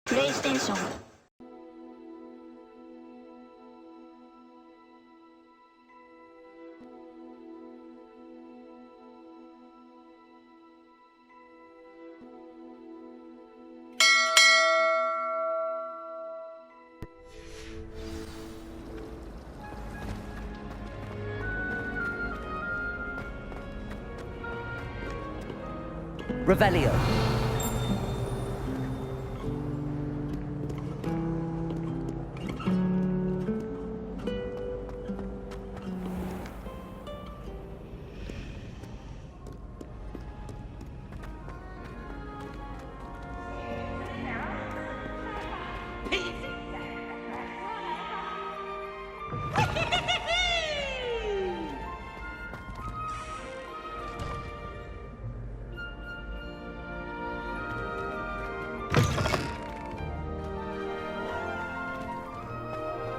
プレイステーション Revelio.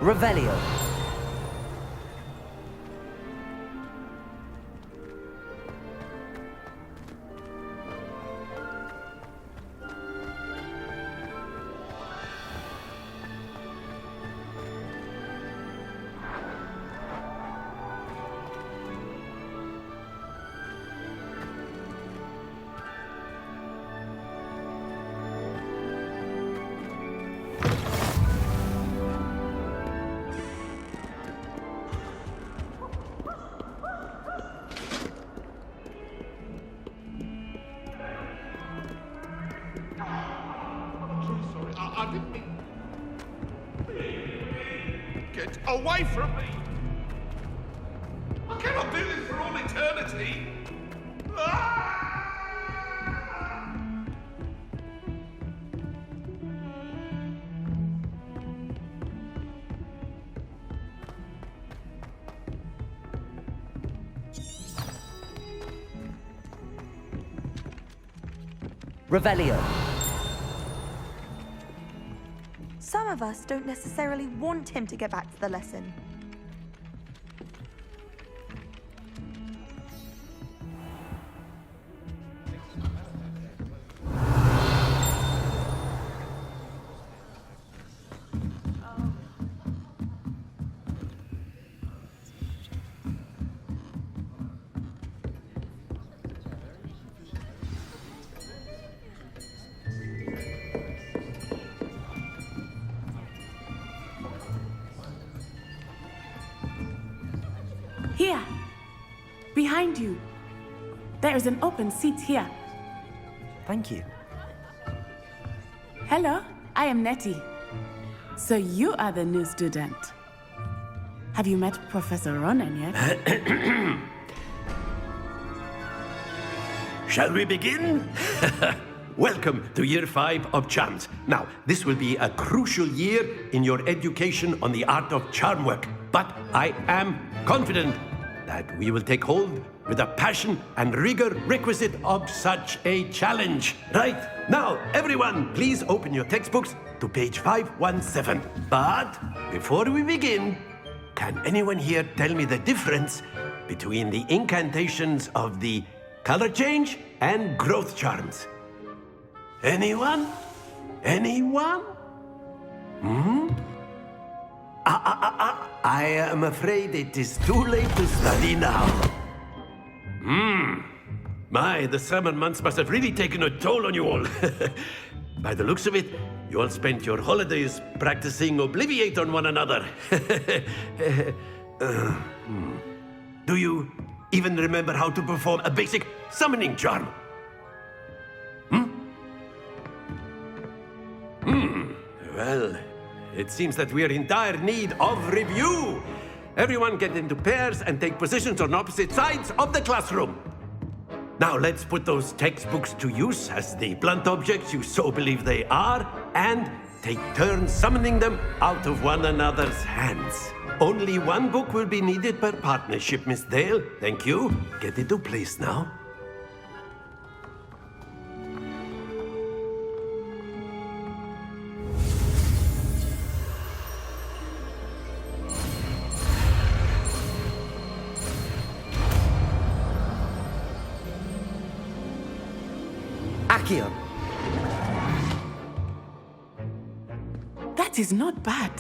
Revelio. Sorry, I didn't mean... Get away from me! I cannot do this for all eternity! Ah! Revelio. Some of us don't necessarily want him to get back to the lesson. Here! Behind you! There is an open seat here. Thank you. Hello, I am Nettie. So you are the new student. Have you met Professor Ronan yet? Shall we begin? Welcome to Year 5 of Charms. Now, this will be a crucial year in your education on the art of charm work. But I am confident that we will take hold with the passion and rigor requisite of such a challenge. Right, now, everyone, please open your textbooks to page 517. But before we begin, can anyone here tell me the difference between the incantations of the color change and growth charms? Anyone? Anyone? I am afraid it is too late to study now. My, the summer months must have really taken a toll on you all. By the looks of it, you all spent your holidays practicing Obliviate on one another. Do you even remember how to perform a basic summoning charm? Well, it seems that we are in dire need of review. Everyone get into pairs and take positions on opposite sides of the classroom. Now let's put those textbooks to use as the blunt objects you so believe they are, and take turns summoning them out of one another's hands. Only one book will be needed per partnership, Miss Dale. Thank you. Get into place now. Accio. That is not bad.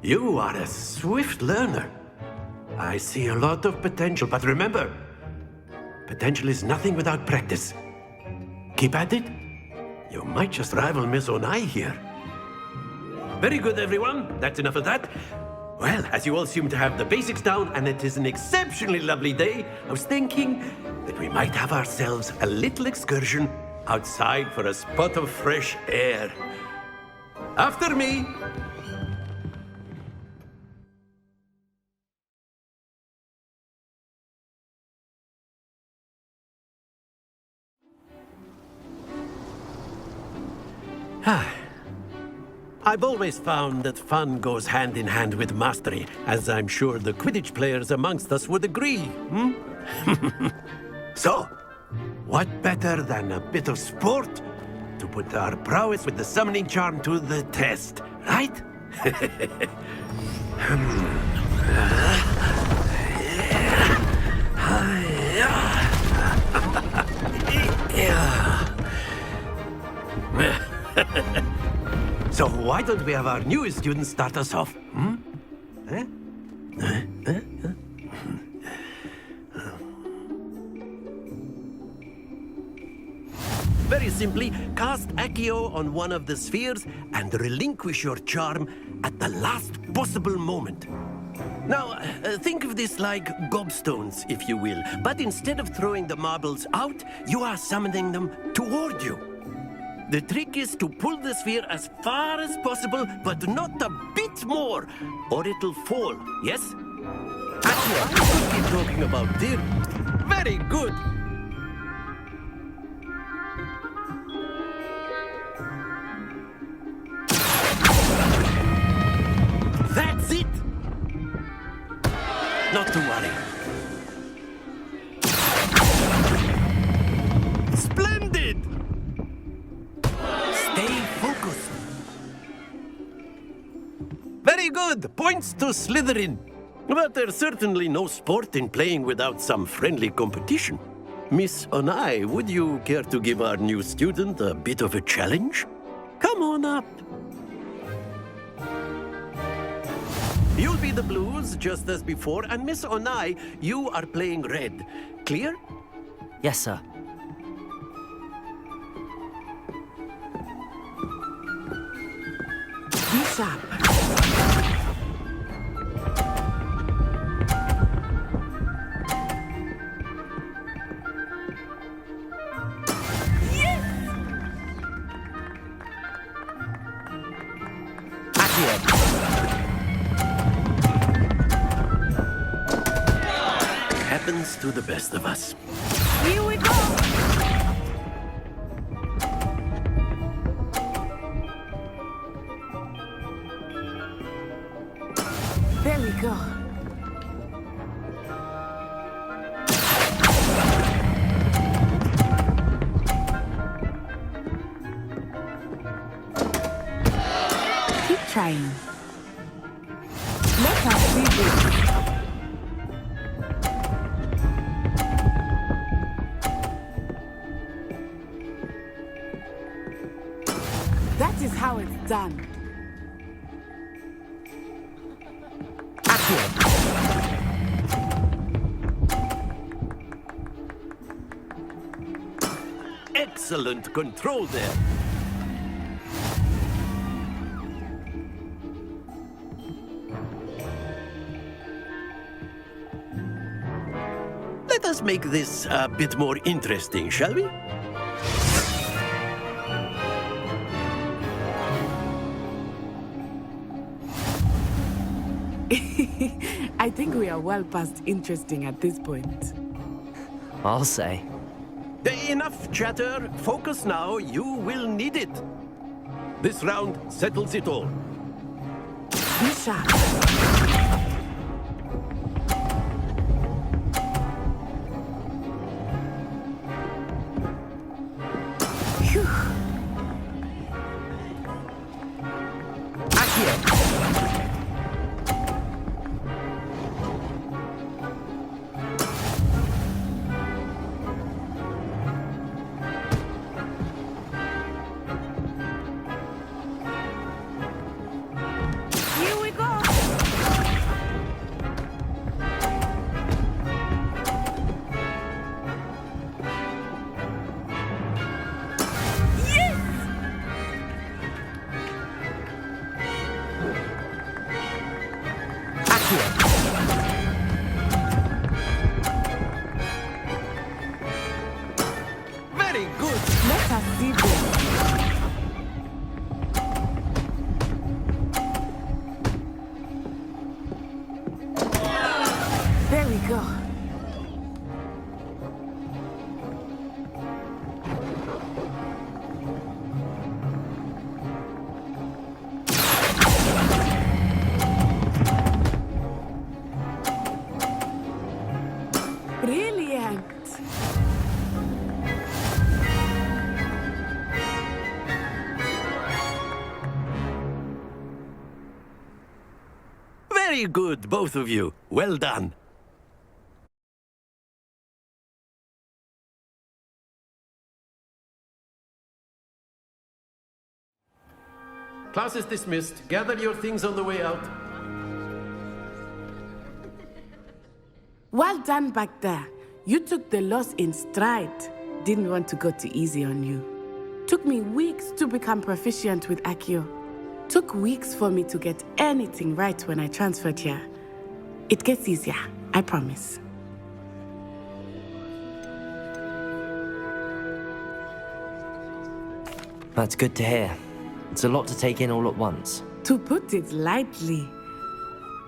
You are a swift learner. I see a lot of potential, but remember, potential is nothing without practice. Keep at it. You might just rival Miss Onai here. Very good, everyone. That's enough of that. Well, as you all seem to have the basics down, and it is an exceptionally lovely day, I was thinking that we might have ourselves a little excursion outside for a spot of fresh air. After me. I've always found that fun goes hand in hand with mastery, as I'm sure the Quidditch players amongst us would agree. So, what better than a bit of sport to put our prowess with the summoning charm to the test, right? So why don't we have our newest student start us off? Very simply, cast Accio on one of the spheres and relinquish your charm at the last possible moment. Now, think of this like gobstones, if you will, but instead of throwing the marbles out, you are summoning them toward you. The trick is to pull the sphere as far as possible, but not a bit more, or it'll fall, yes? Actually, I could keep talking about it. Very good. That's it. Not to worry. Splendid! Stay focused. Very good. Points to Slytherin. But there's certainly no sport in playing without some friendly competition. Miss Onai, would you care to give our new student a bit of a challenge? Come on up. You'll be the blues, just as before, and Miss Onai, you are playing red. Clear? Yes, sir. Be sharp. Happens to the best of us. Here we go. There we go. Keep trying. Let us see this. That is how it's done. Excellent control there. Let us make this a bit more interesting, shall we? I think we are well past interesting at this point. I'll say. Enough chatter. Focus now. You will need it. This round settles it all. Be sharp. Phew. go. Brilliant. Very good, both of you. Well done. Class is dismissed. Gather your things on the way out. Well done back there. You took the loss in stride. Didn't want to go too easy on you. Took me weeks to become proficient with Accio. Took weeks for me to get anything right when I transferred here. It gets easier, I promise. That's good to hear. It's a lot to take in all at once. To put it lightly,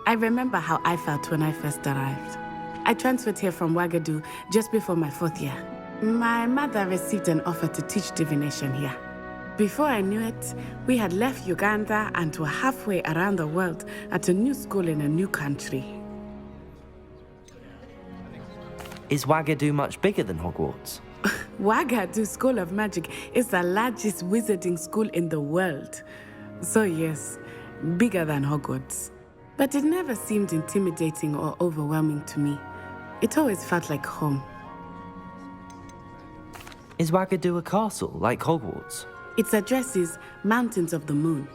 I remember how I felt when I first arrived. I transferred here from Ouagadougou just before my 4th year. My mother received an offer to teach divination here. Before I knew it, we had left Uganda and were halfway around the world at a new school in a new country. Is Ouagadougou much bigger than Hogwarts? Ouagadougou School of Magic is the largest wizarding school in the world. So yes, bigger than Hogwarts. But it never seemed intimidating or overwhelming to me. It always felt like home. Is Ouagadougou a castle, like Hogwarts? Its address is Mountains of the Moon.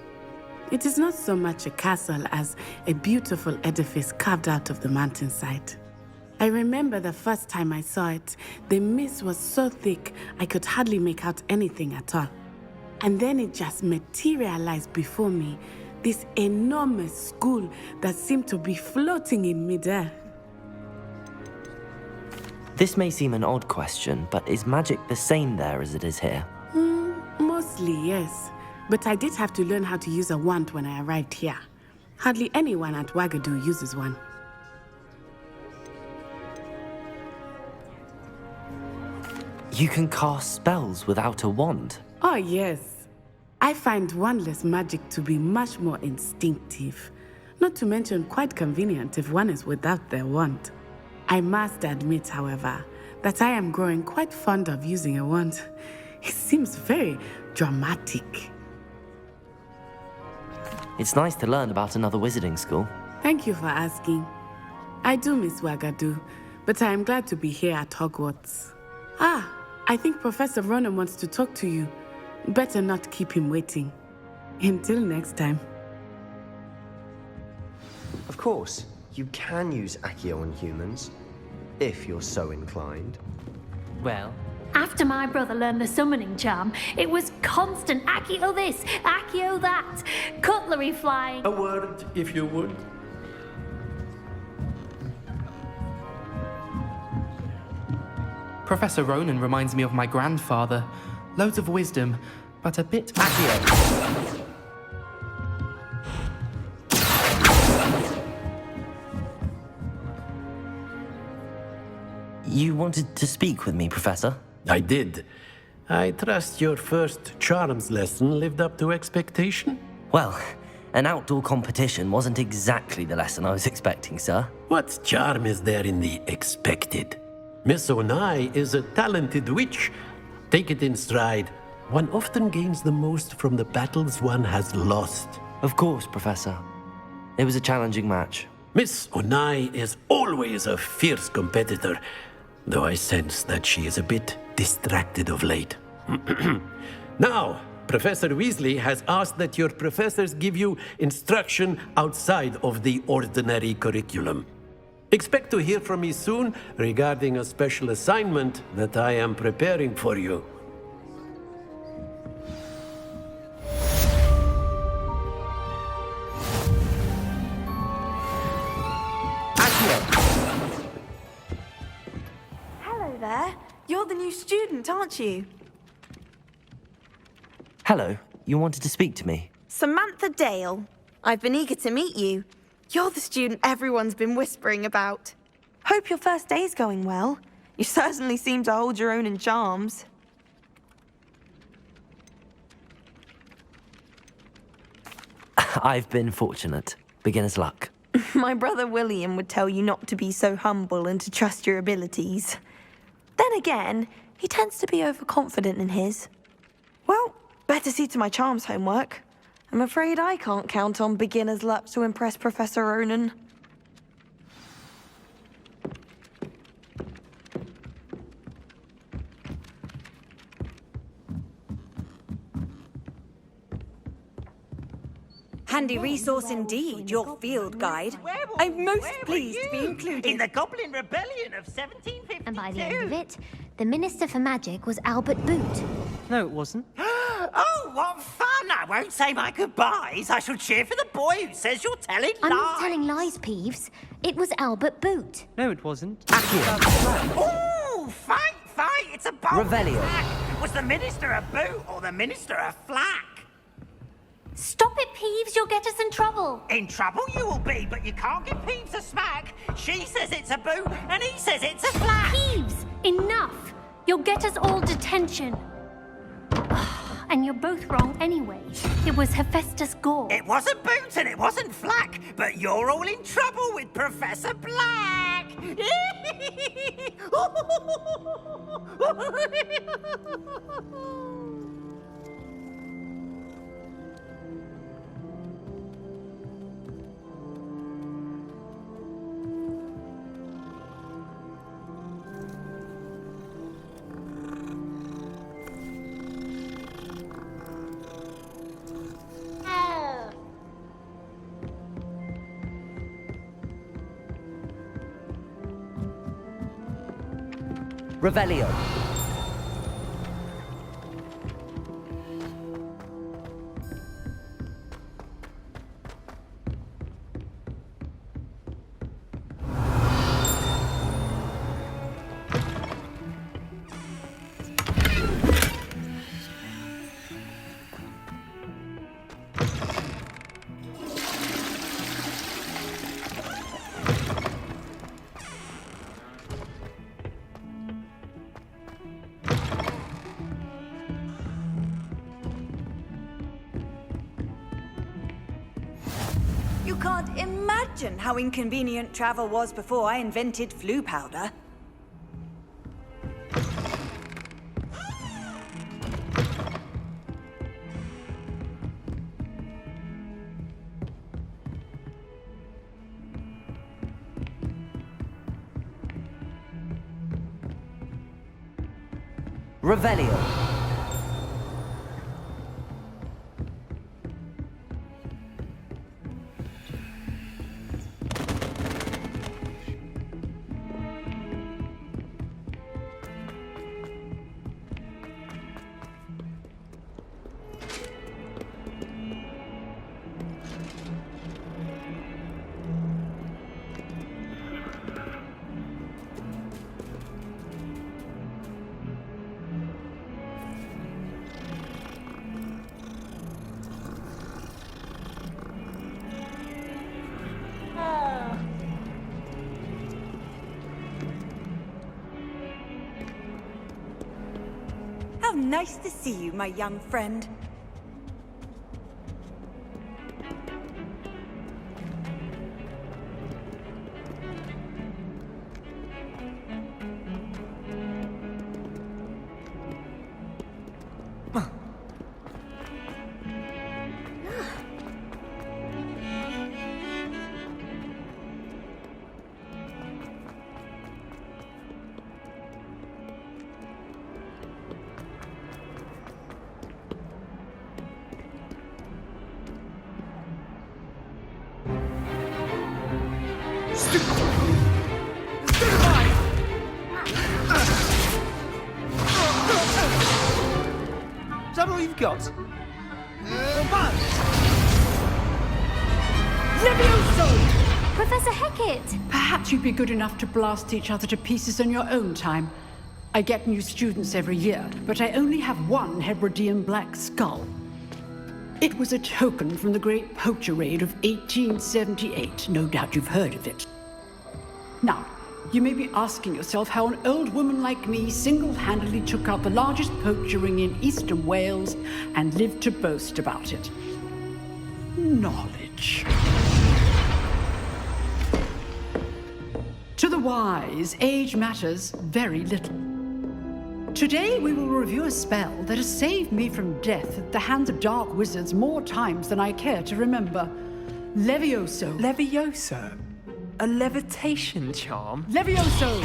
It is not so much a castle as a beautiful edifice carved out of the mountainside. I remember the first time I saw it, the mist was so thick I could hardly make out anything at all. And then it just materialized before me, this enormous school that seemed to be floating in midair. This may seem an odd question, but is magic the same there as it is here? Mostly, yes. But I did have to learn how to use a wand when I arrived here. Hardly anyone at Ouagadougou uses one. You can cast spells without a wand? Oh, yes. I find wandless magic to be much more instinctive. Not to mention quite convenient if one is without their wand. I must admit, however, that I am growing quite fond of using a wand. It seems very dramatic. It's nice to learn about another wizarding school. Thank you for asking. I do miss Ouagadougou, but I am glad to be here at Hogwarts. I think Professor Ronan wants to talk to you. Better not keep him waiting. Until next time. Of course, you can use Accio on humans, if you're so inclined. Well, After my brother learned the summoning charm, it was constant Accio this, Accio that, cutlery flying. A word, if you would. Professor Ronan reminds me of my grandfather. Loads of wisdom, but a bit Accio. you wanted to speak with me, Professor? I did. I trust your first charms lesson lived up to expectation? Well, an outdoor competition wasn't exactly the lesson I was expecting, sir. What charm is there in the expected? Miss Onai is a talented witch. Take it in stride. One often gains the most from the battles one has lost. Of course, Professor. It was a challenging match. Miss Onai is always a fierce competitor, though I sense that she is a bit distracted of late. Now, Professor Weasley has asked that your professors give you instruction outside of the ordinary curriculum. Expect to hear from me soon regarding a special assignment that I am preparing for you. Hello there. You're the new student, aren't you? Hello, you wanted to speak to me? Samantha Dale. I've been eager to meet you. You're the student everyone's been whispering about. Hope your first day's going well. You certainly seem to hold your own in charms. I've been fortunate. Beginner's luck. My brother William would tell you not to be so humble and to trust your abilities. Then again, he tends to be overconfident in his. Well, better see to my charms homework. I'm afraid I can't count on beginner's luck to impress Professor Ronan. Handy resource indeed, your field guide. I'm most pleased to be included. In the Goblin Rebellion of 1752. And by the end of it, the Minister for Magic was Albert Boot. No, it wasn't. Oh, what fun! I won't say my goodbyes. I shall cheer for the boy who says you're telling lies. I'm not telling lies, Peeves. It was Albert Boot. No, it wasn't. Oh, fight! It's a bold Revelio. flack. Was the Minister a boot or the Minister a flack? Stop it, Peeves. You'll get us in trouble. In trouble you will be, but you can't give Peeves a smack. She says it's a boot, and he says it's a flack. Peeves, enough. You'll get us all detention. And you're both wrong anyway. It was Hephaestus Gore. It wasn't boot and it wasn't flack, but you're all in trouble with Professor Black. Revelio. You can't imagine how inconvenient travel was before I invented flu powder. Revelio. How nice to see you, my young friend. Is that all you've got? Professor Hecat! Perhaps you'd be good enough to blast each other to pieces in your own time. I get new students every year, but I only have one Hebridean black skull. It was a token from the Great Poacher Raid of 1878. No doubt you've heard of it. Now, you may be asking yourself how an old woman like me single-handedly took out the largest poacher ring in eastern Wales and lived to boast about it. Knowledge. To the wise, age matters very little. Today we will review a spell that has saved me from death at the hands of dark wizards more times than I care to remember. Levioso. Levioso? A levitation charm? Levioso!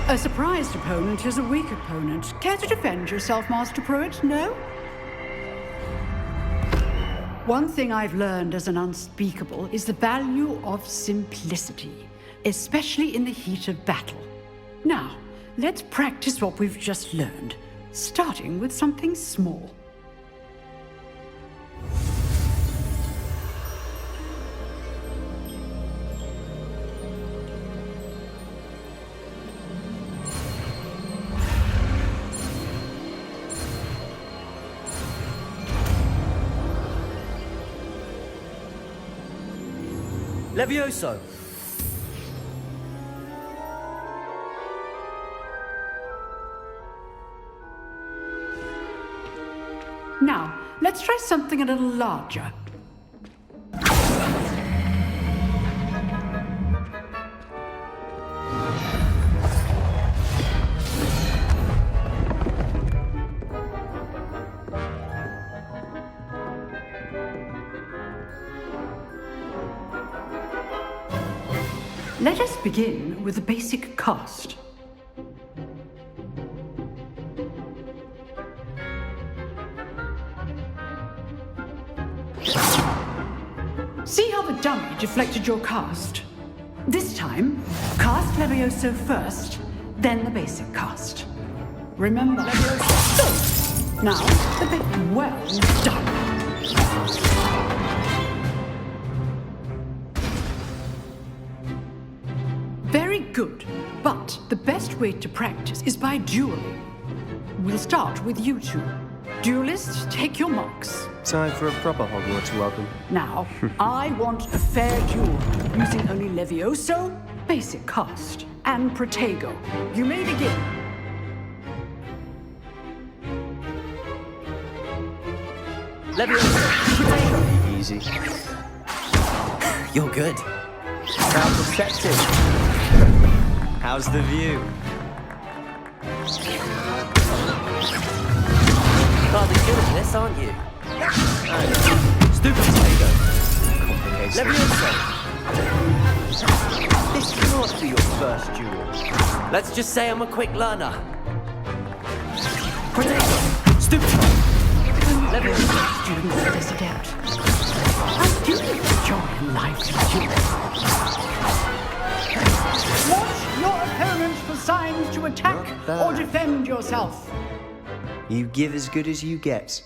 A surprised opponent is a weak opponent. Care to defend yourself, Master Pruitt? No? One thing I've learned as an unspeakable is the value of simplicity, especially in the heat of battle. Now, let's practice what we've just learned, starting with something small. Levioso! Now, let's try something a little larger. Let us begin with the basic cast. See how the dummy deflected your cast? This time, cast Levioso first, then the basic cast. Remember, Levioso. Now, the bit well done. Very good, but the best way to practice is by dueling. We'll start with you two. Duelists, take your marks. Time for a proper Hogwarts welcome. Now, I want a fair duel, using only Levioso, basic cast, and Protego. You may begin. Levioso! Protego! Easy. You're good. How perceptive. How's the view? Rather good at this, aren't you? Stupid Protego! Complicated. Levioso! This cannot be your first duel. Let's just say I'm a quick learner. Protego! Stupid! Levioso! Students are this adept. I do enjoy life duels. Watch your opponent for signs to attack or defend yourself. You give as good as you get.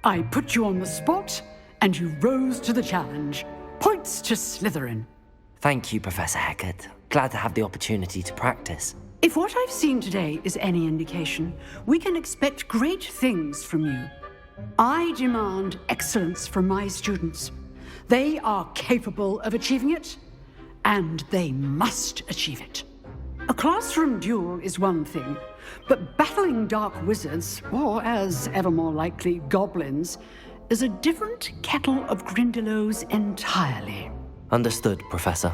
I put you on the spot, and you rose to the challenge. Points to Slytherin. Thank you, Professor Hecat. Glad to have the opportunity to practice. If what I've seen today is any indication, we can expect great things from you. I demand excellence from my students. They are capable of achieving it, and they must achieve it. A classroom duel is one thing, but battling dark wizards, or as ever more likely, goblins, is a different kettle of Grindylows entirely. Understood, Professor.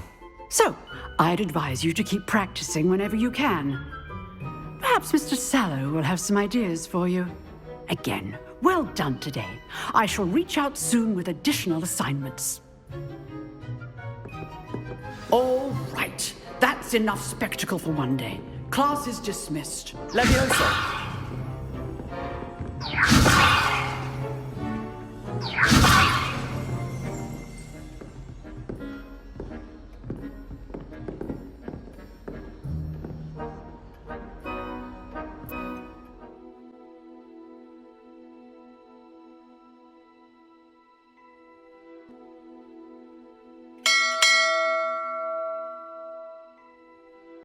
So, I'd advise you to keep practicing whenever you can. Perhaps Mr. Sallow will have some ideas for you. Again, well done today. I shall reach out soon with additional assignments. All right. That's enough spectacle for one day. Class is dismissed. Levioso!